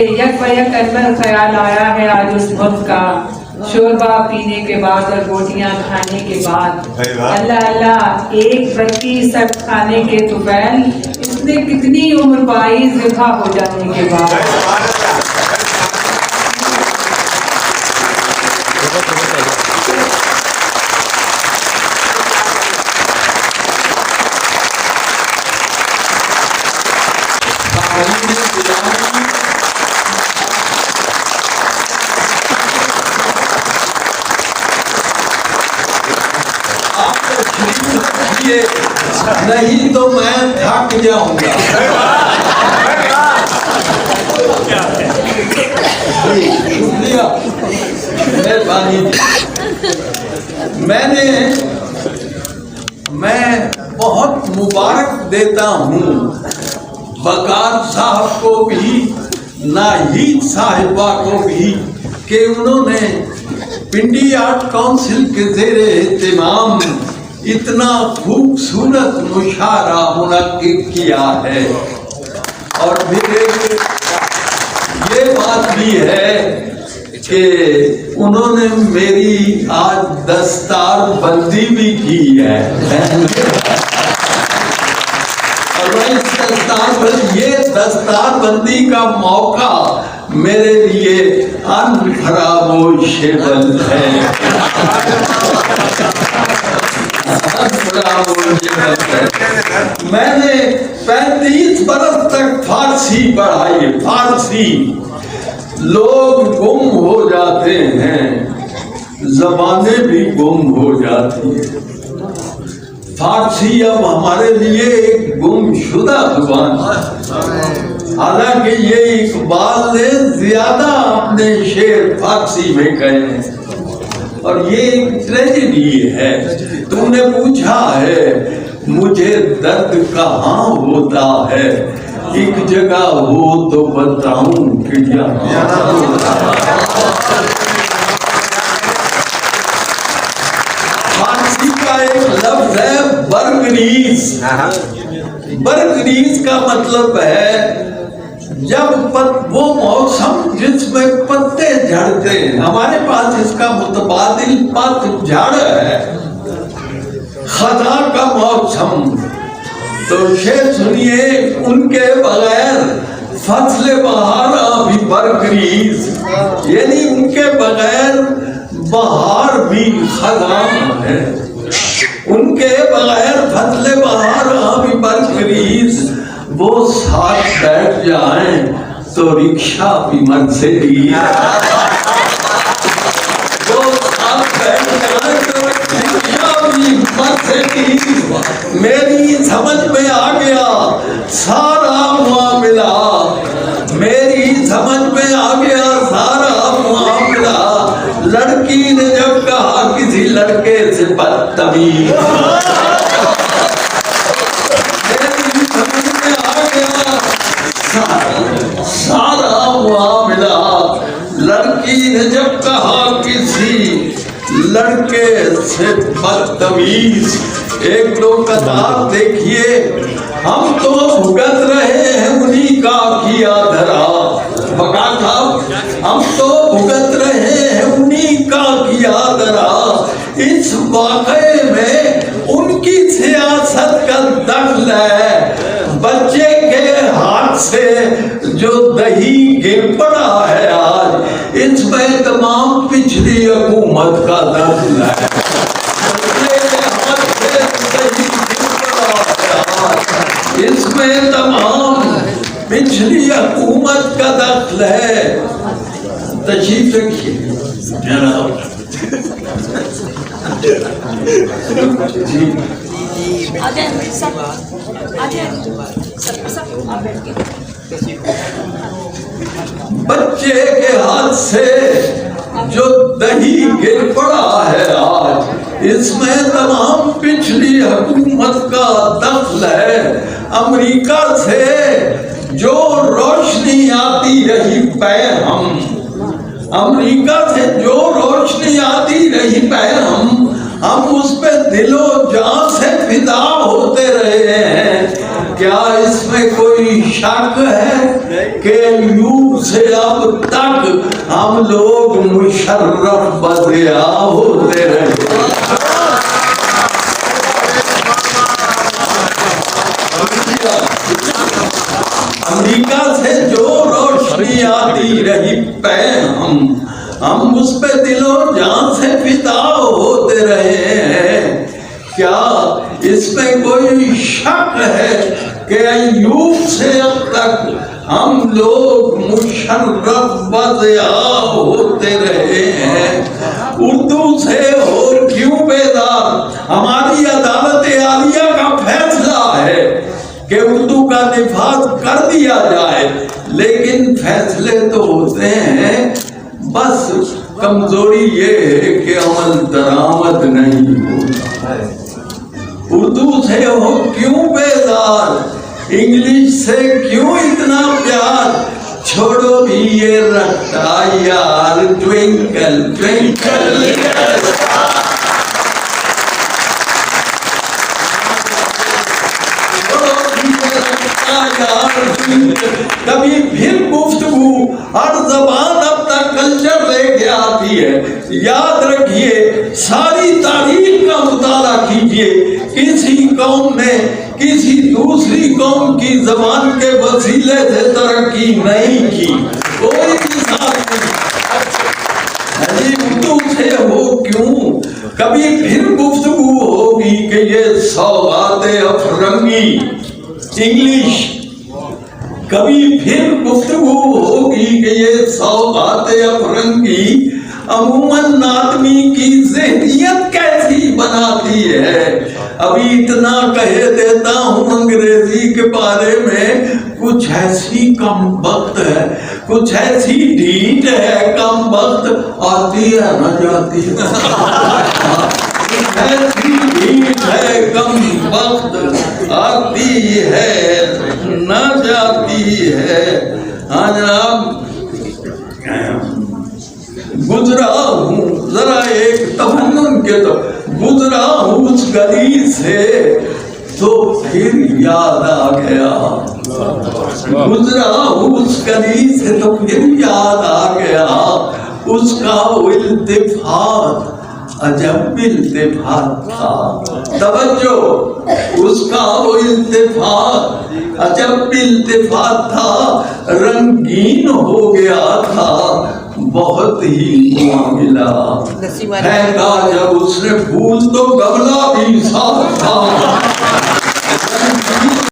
यक बयक अंदर ख्याल आया है आज उस वक्त का, शोरबा पीने के बाद और रोटियां खाने के बाद। अल्लाह अल्लाह एक बत्ती सब खाने के तो बैल, इसने कितनी उम्र पाई ज़िबा हो जाने के बाद। नहीं तो मैं थक जाऊंगा। शुक्रिया, मेहरबानी। मैं बहुत मुबारक देता हूँ वकार साहब को भी, नाहिद साहिबा को भी, कि उन्होंने पिंडी आर्ट काउंसिल के ज़ेरे एहतिमाम इतना खूबसूरत मुशायरा मुनक्किद किया है। और फिर ये बात भी है कि उन्होंने मेरी आज दस्तार बंदी भी की है। और ये दस्तार बंदी का मौका मेरे लिए अनफरामोशेबल है। मैंने 35 बरस तक फारसी पढ़ाई। फारसी लोग गुम हो जाते हैं, जबानें भी गुम हो जाती हैं। फारसी अब हमारे लिए एक गुमशुदा जुबान है। हालांकि ये इकबाल ने ज्यादा अपने शेर फारसी में कहे हैं। और ये एक ट्रेजेडी है। तुमने पूछा है मुझे दर्द कहाँ होता है, एक जगह हो तो बताऊं कि फारसी का एक लफ्ज है बरगरीज। बरगरीज का मतलब है जब वो मौसम जिसमें पत्ते झड़ते हैं। हमारे पास इसका मुतबादिल पतझड़ है, खजा का मौसम। तो शेर सुनिए, उनके बगैर फसल बहार अभी बरगरीज, यानी उनके बगैर बहार भी खजान है। उनके बगैर फसल बहार अभी बरगरीज। वो साथ बैठ जाएं तो रिक्शा भी मर्सिडीज। वो साथ बैठ जाएं तो रिक्शा भी मर्सिडीज। मेरी समझ में आ गया सारा मामला, मेरी समझ में आ गया सारा मामला। लड़की ने जब कहा किसी लड़के से बदतमीज, सारा मामला। लड़की ने जब कहा किसी लड़के से बदतमीज। एक दो कतार देखिए, हम तो भुगत रहे हैं उन्हीं का किया धरा। बकार साहब, हम तो भुगत रहे हैं उन्हीं का किया धरा। इस वाक़े में उनकी सियासत का दखल है। बच्चे के हाथ से जो दही गिर पड़ा है आज, इसमें तमाम पिछली हुकूमत का दखल है। बच्चे के हाथ से दही गिर पड़ा है आज, इसमें तमाम पिछली हुकूमत का दखल है। तशरीफ रखिए। बच्चे के हाथ से जो दही गिर पड़ा है आज, इसमें तमाम पिछली हुकूमत का दखल है। अमेरिका से जो रोशनी आती रही पैरहम, अमेरिका से जो रोशनी आती रही पैरहम, हम उस पे दिलो जान से फिदा होते रहे हैं क्या इसमें कोई शक है कि युग से अब तक हम लोग मुशर्रफ बदिया होते रहे। अमेरिका से जो रोशनी आती रही पे हम उस पे दिलो जान से फिदा होते रहे हैं। क्या इसमें कोई शक है कि अय्यूब से अब तक हम लोग मुशर्रफ बदिया होते रहे हैं। उर्दू से हो क्यों बेदार, हमारी अदालत आलिया का फैसला है कि उर्दू का निफाज कर दिया जाए, लेकिन फैसले तो होते हैं, बस कमजोरी ये है कि अमल दरामद नहीं होता है। उर्दू से हो क्यों बेजार, इंग्लिश से क्यों इतना प्यार, छोड़ो भी ये रट्टा यार, ट्विंकल ट्विंकल कभी फिर गुफ्तगू हर जबान अपना कल्चर लेके आती है। याद रखिए, सारी तारीख का मुताला कीजिए, किसी कौम ने किसी दूसरी कौम की जबान के वसीले से तरक्की नहीं की, कोई मिसाल नहीं। उर्दू से हो क्यों कभी फिर गुफ्तगू होगी कि ये सौगाते अफरंगी, इंग्लिश कभी फिर गुफ्तगू होगी कि ये सौगाते अफरंगी अमूमन आदमी की ज़हनियत कैसी बनाती है। अभी इतना कह देता हूँ अंग्रेजी के बारे में, कुछ ऐसी कम वक्त है, कुछ ऐसी ढीठ है, कम वक्त आती है न जाती है। ऐसी ढीठ है, कम वक्त आती है न जाती है। हाँ जनाब, गुजरा हूँ जरा एक तमन्नुन के तो गुजरा हूँ उस गली से तो फिर याद आ गया, गुजरा हूँ उस गली से तो फिर याद आ गया, उसका वो इल्तिफात अजब इल्तिफात था। तवज्जो, उसका वो इल्तिफात अजब इल्तिफात था, रंगीन हो गया था, बहुत ही मामला फेंका जब उसने फूल तो गमला भी साफ था।